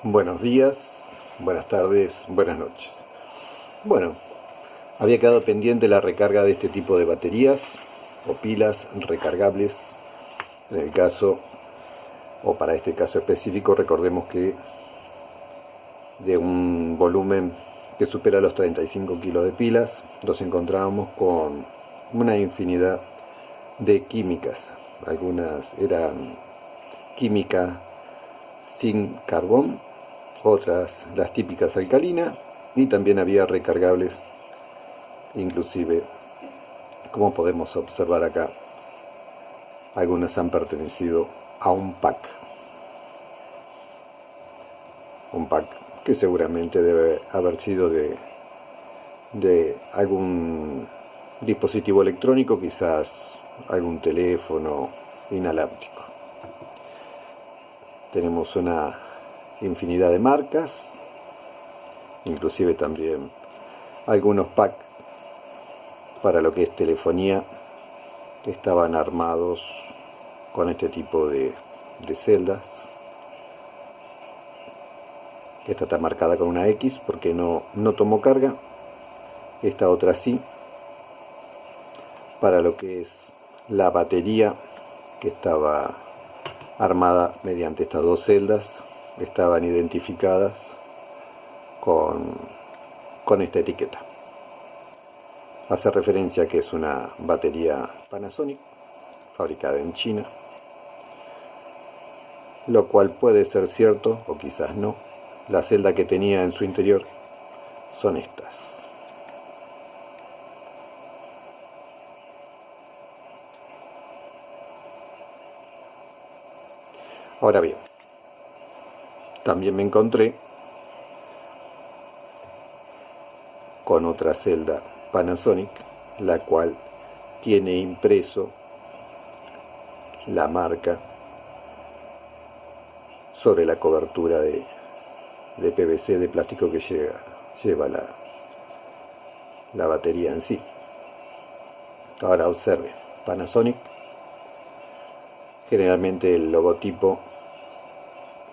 Buenos días, buenas tardes, buenas noches. Bueno, había quedado pendiente la recarga de este tipo de baterías o pilas recargables. En el caso, o para este caso específico, recordemos que de un volumen que supera los 35 kilos de pilas, nos encontrábamos con una infinidad de químicas. Algunas eran química sin carbón, otras las típicas alcalinas, y también había recargables, inclusive, como podemos observar acá, algunas han pertenecido a un pack que seguramente debe haber sido de algún dispositivo electrónico, quizás algún teléfono inalámbrico. Tenemos una infinidad de marcas, inclusive también algunos packs para lo que es telefonía estaban armados con este tipo de celdas. Esta está marcada con una X porque no tomó carga. Esta otra sí. Para lo que es la batería, que estaba armada mediante estas dos celdas, estaban identificadas con esta etiqueta. Hace referencia a que es una batería Panasonic, fabricada en China, lo cual puede ser cierto o quizás no. La celda que tenía en su interior son estas. Ahora bien, también me encontré con otra celda Panasonic, la cual tiene impreso la marca sobre la cobertura de PVC, de plástico que lleva la batería en sí. Ahora observe, Panasonic, generalmente el logotipo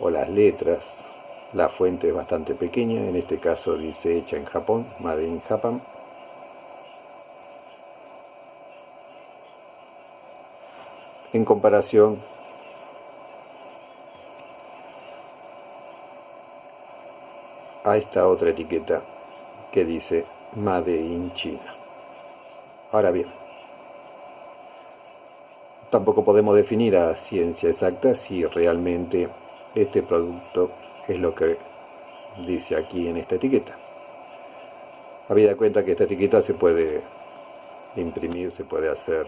o las letras, la fuente es bastante pequeña. En este caso dice hecha en Japón, Made in Japan. En comparación a esta otra etiqueta que dice Made in China. Ahora bien, tampoco podemos definir a ciencia exacta si realmente este producto es lo que dice aquí en esta etiqueta. Habida cuenta que esta etiqueta se puede imprimir, se puede hacer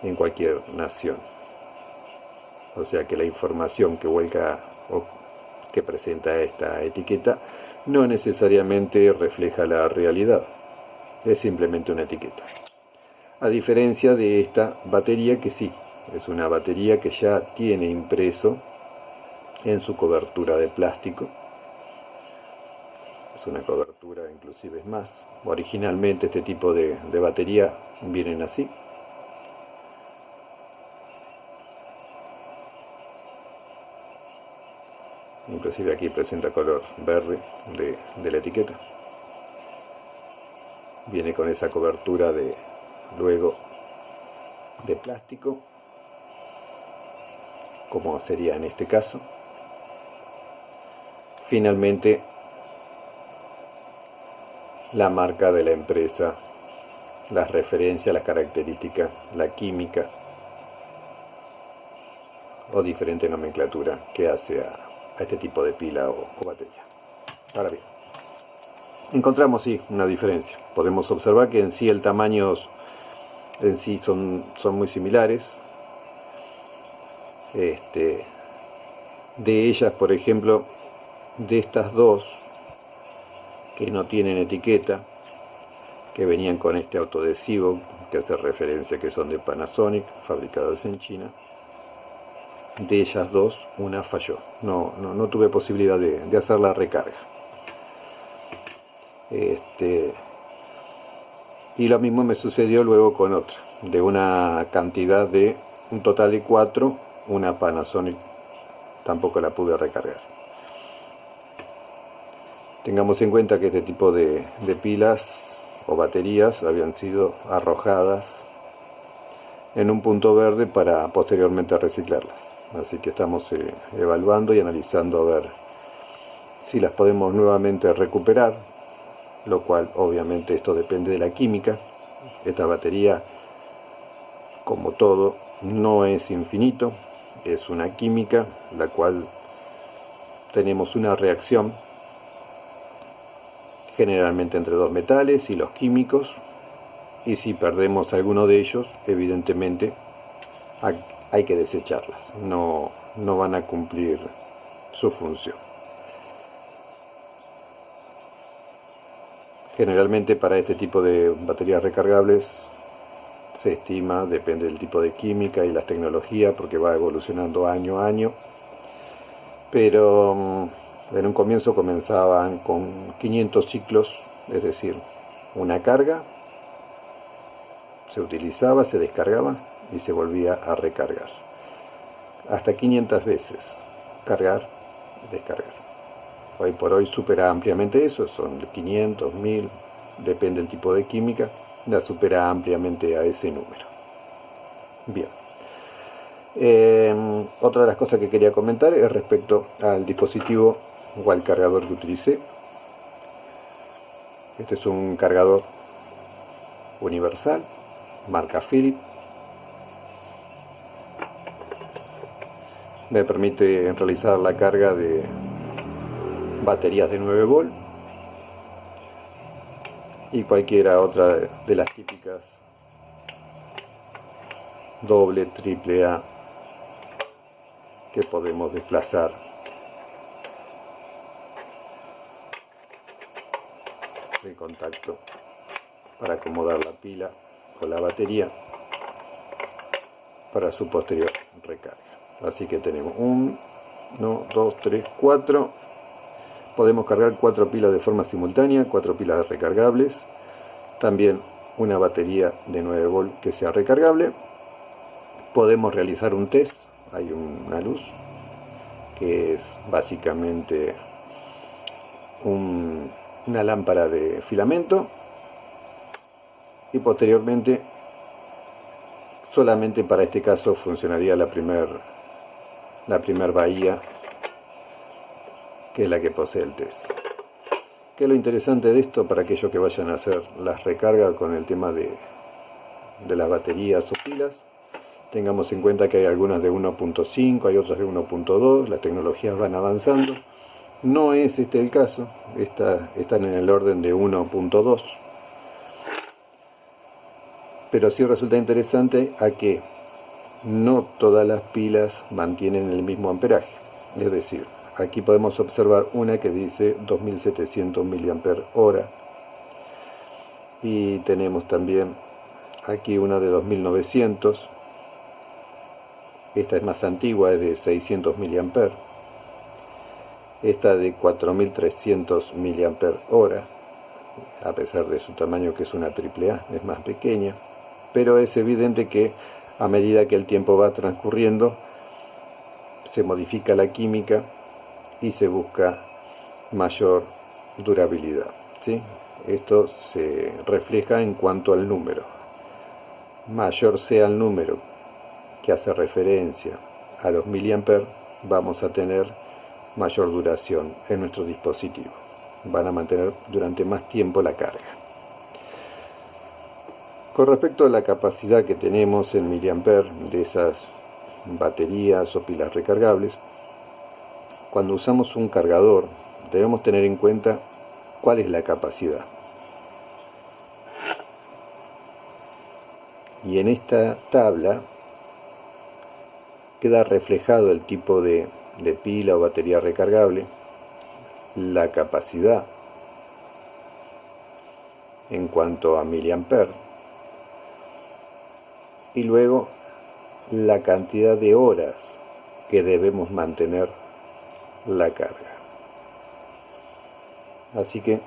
en cualquier nación. O sea que la información que vuelca o que presenta esta etiqueta no necesariamente refleja la realidad. Es simplemente una etiqueta. A diferencia de esta batería, que sí, es una batería que ya tiene impreso en su cobertura de plástico. Es una cobertura, inclusive es más. Originalmente este tipo de batería vienen así. Inclusive aquí presenta color verde de la etiqueta. Viene con esa cobertura luego de plástico, como sería en este caso. Finalmente, la marca de la empresa, las referencias, las características, la química o diferente nomenclatura que hace a este tipo de pila o batería. Ahora bien, encontramos sí una diferencia. Podemos observar que en sí el tamaño en sí son muy similares. De ellas, por ejemplo, de estas dos que no tienen etiqueta, que venían con este autoadhesivo que hace referencia a que son de Panasonic, fabricadas en China, de ellas dos, una falló. No tuve posibilidad de hacer la recarga. Y lo mismo me sucedió luego con otra, de una cantidad un total de 4, una Panasonic tampoco la pude recargar. Tengamos en cuenta que este tipo de pilas o baterías habían sido arrojadas en un punto verde para posteriormente reciclarlas. Así que estamos evaluando y analizando a ver si las podemos nuevamente recuperar, lo cual obviamente esto depende de la química. Esta batería, como todo, no es infinito, es una química la cual tenemos una reacción generalmente entre dos metales y los químicos, y si perdemos alguno de ellos, evidentemente hay que desecharlas, no van a cumplir su función. Generalmente para este tipo de baterías recargables se estima, depende del tipo de química y las tecnologías, porque va evolucionando año a año, pero en un comienzo comenzaban con 500 ciclos, es decir, una carga, se utilizaba, se descargaba y se volvía a recargar. Hasta 500 veces, cargar, descargar. Hoy por hoy supera ampliamente eso, son 500, 1000, depende del tipo de química, la supera ampliamente a ese número. Bien. Otra de las cosas que quería comentar es respecto al dispositivo o al cargador que utilicé. Este es un cargador universal, marca Philips. Me permite realizar la carga de baterías de 9 volt y cualquiera otra de las típicas doble, triple A que podemos desplazar el contacto para acomodar la pila o la batería para su posterior recarga. Así que tenemos 1, 2, 3, 4. Podemos cargar 4 pilas de forma simultánea, 4 pilas recargables. También una batería de 9 volt que sea recargable. Podemos realizar un test. Hay una luz que es básicamente una lámpara de filamento, y posteriormente solamente para este caso funcionaría la primer bahía, que es la que posee el test. ¿Qué es lo interesante de esto para aquellos que vayan a hacer las recargas con el tema de las baterías o pilas? Tengamos en cuenta que hay algunas de 1.5, hay otras de 1.2, las tecnologías van avanzando. No es este el caso, están en el orden de 1.2. Pero sí resulta interesante a que no todas las pilas mantienen el mismo amperaje. Es decir, aquí podemos observar una que dice 2700 mAh, y tenemos también aquí una de 2900. Esta es más antigua, es de 600 mA. Esta de 4300 mAh, a pesar de su tamaño, que es una AAA, es más pequeña. Pero es evidente que a medida que el tiempo va transcurriendo, se modifica la química y se busca mayor durabilidad, ¿sí? Esto se refleja en cuanto al número. Mayor sea el número que hace referencia a los miliamperes, vamos a tener mayor duración en nuestro dispositivo. Van a mantener durante más tiempo la carga. Con respecto a la capacidad que tenemos en miliamperes de esas baterías o pilas recargables, cuando usamos un cargador debemos tener en cuenta cuál es la capacidad. Y en esta tabla queda reflejado el tipo de pila o batería recargable, la capacidad en cuanto a miliamperes, y luego la cantidad de horas que debemos mantener la carga. Así que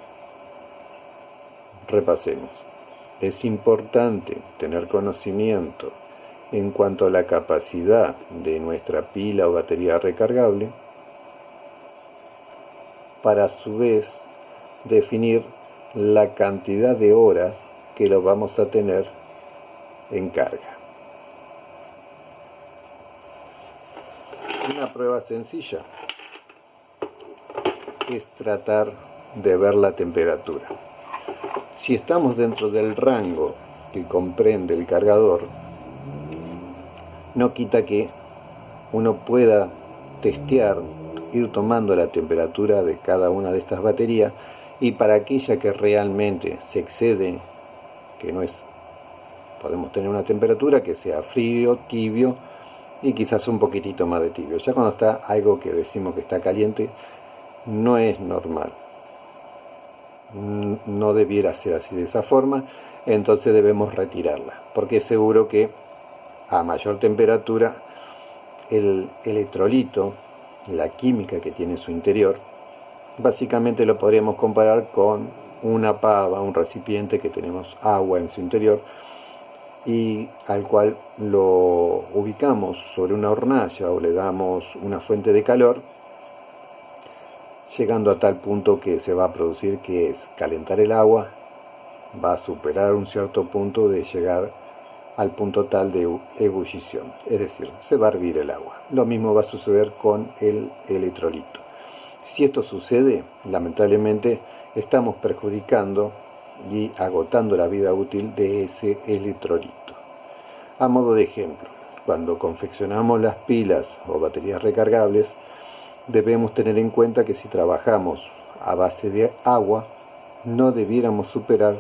repasemos. Es importante tener conocimiento en cuanto a la capacidad de nuestra pila o batería recargable, para a su vez definir la cantidad de horas que lo vamos a tener en carga. Una prueba sencilla es tratar de ver la temperatura. Si estamos dentro del rango que comprende el cargador, no quita que uno pueda testear, ir tomando la temperatura de cada una de estas baterías, y para aquella que realmente se excede, que no es, podemos tener una temperatura que sea frío, tibio y quizás un poquitito más de tibio. Ya cuando está algo que decimos que está caliente, no es normal, no debiera ser así de esa forma, entonces debemos retirarla, porque es seguro que a mayor temperatura el electrolito, la química que tiene en su interior, básicamente lo podríamos comparar con una pava, un recipiente que tenemos agua en su interior y al cual lo ubicamos sobre una hornalla o le damos una fuente de calor, llegando a tal punto que se va a producir, que es calentar el agua, va a superar un cierto punto de llegar al punto tal de ebullición, es decir, se va a hervir el agua. Lo mismo va a suceder con el electrolito. Si esto sucede, lamentablemente estamos perjudicando y agotando la vida útil de ese electrolito. A modo de ejemplo, cuando confeccionamos las pilas o baterías recargables, debemos tener en cuenta que si trabajamos a base de agua, no debiéramos superar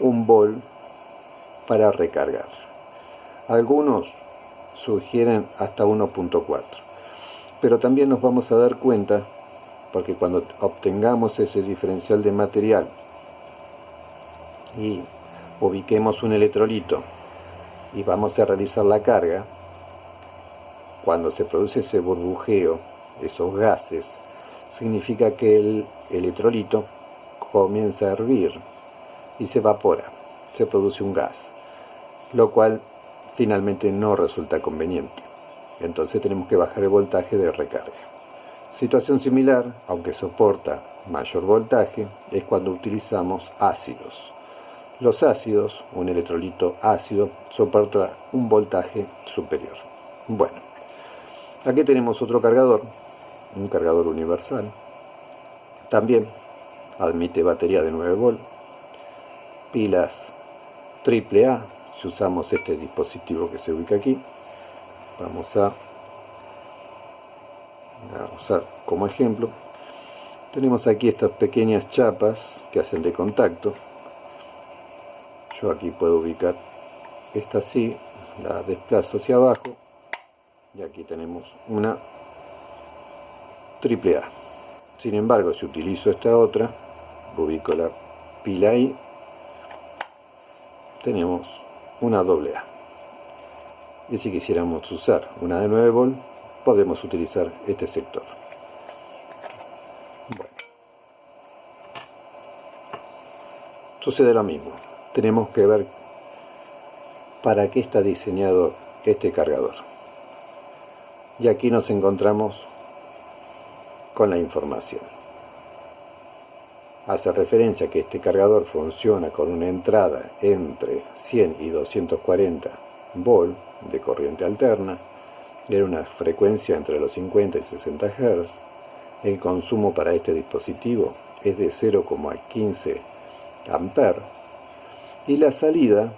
1 volt para recargar. Algunos sugieren hasta 1.4, pero también nos vamos a dar cuenta, porque cuando obtengamos ese diferencial de material y ubiquemos un electrolito y vamos a realizar la carga, cuando se produce ese burbujeo, esos gases, significa que el electrolito comienza a hervir y se evapora, se produce un gas, lo cual finalmente no resulta conveniente. Entonces tenemos que bajar el voltaje de recarga. Situación similar, aunque soporta mayor voltaje, es cuando utilizamos ácidos. Los ácidos, un electrolito ácido, soporta un voltaje superior. Bueno, aquí tenemos otro cargador, un cargador universal. También admite batería de 9 volt, pilas AAA. Si usamos este dispositivo que se ubica aquí, vamos a usar como ejemplo. Tenemos aquí estas pequeñas chapas que hacen de contacto. Yo aquí puedo ubicar esta así, la desplazo hacia abajo y aquí tenemos una AAA. Sin embargo, si utilizo esta otra, ubico la pila ahí, tenemos una AA. Y si quisiéramos usar una de 9 volt, podemos utilizar este sector. Bueno, sucede lo mismo. Tenemos que ver para qué está diseñado este cargador. Y aquí nos encontramos con la información. Hace referencia a que este cargador funciona con una entrada entre 100 y 240 volt de corriente alterna, en una frecuencia entre los 50 y 60 Hz. El consumo para este dispositivo es de 0,15 amperes. Y la salida,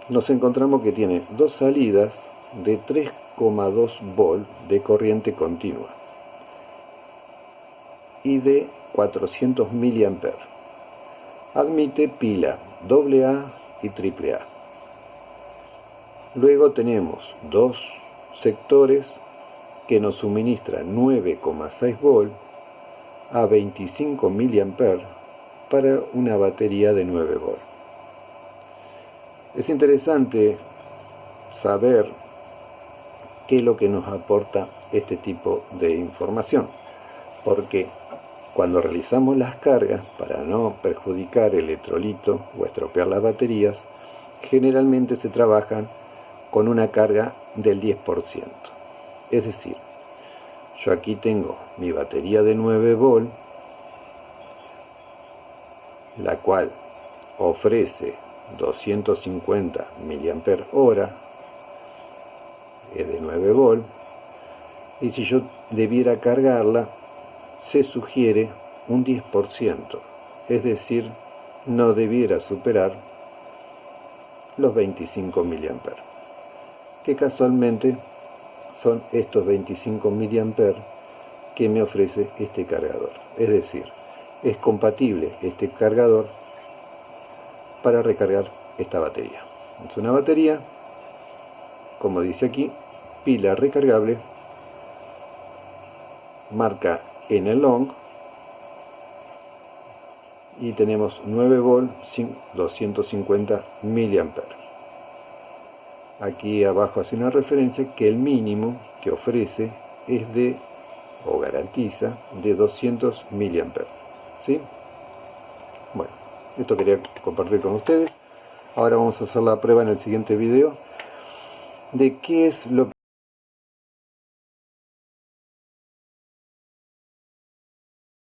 nos encontramos que tiene dos salidas de 3,2 volt de corriente continua y de 400 mA. Admite pila AA y AAA. Luego tenemos dos sectores que nos suministran 9,6 volt a 25 mA para una batería de 9 volt. Es interesante saber qué es lo que nos aporta este tipo de información, porque cuando realizamos las cargas, para no perjudicar el electrolito o estropear las baterías, generalmente se trabajan con una carga del 10%. Es decir, yo aquí tengo mi batería de 9 volt la cual ofrece 250 mAh, es de 9 volt, y si yo debiera cargarla, se sugiere un 10%, es decir, no debiera superar los 25 mA, que casualmente son estos 25 mA que me ofrece este cargador. Es decir, es compatible este cargador para recargar esta batería. Es una batería, como dice aquí, pila recargable, marca Enelong, y tenemos 9 volt, 250 mA. Aquí abajo hace una referencia que el mínimo que ofrece es de, o garantiza, de 200 mA. ¿Sí? Bueno, esto quería compartir con ustedes. Ahora vamos a hacer la prueba en el siguiente video de qué es lo que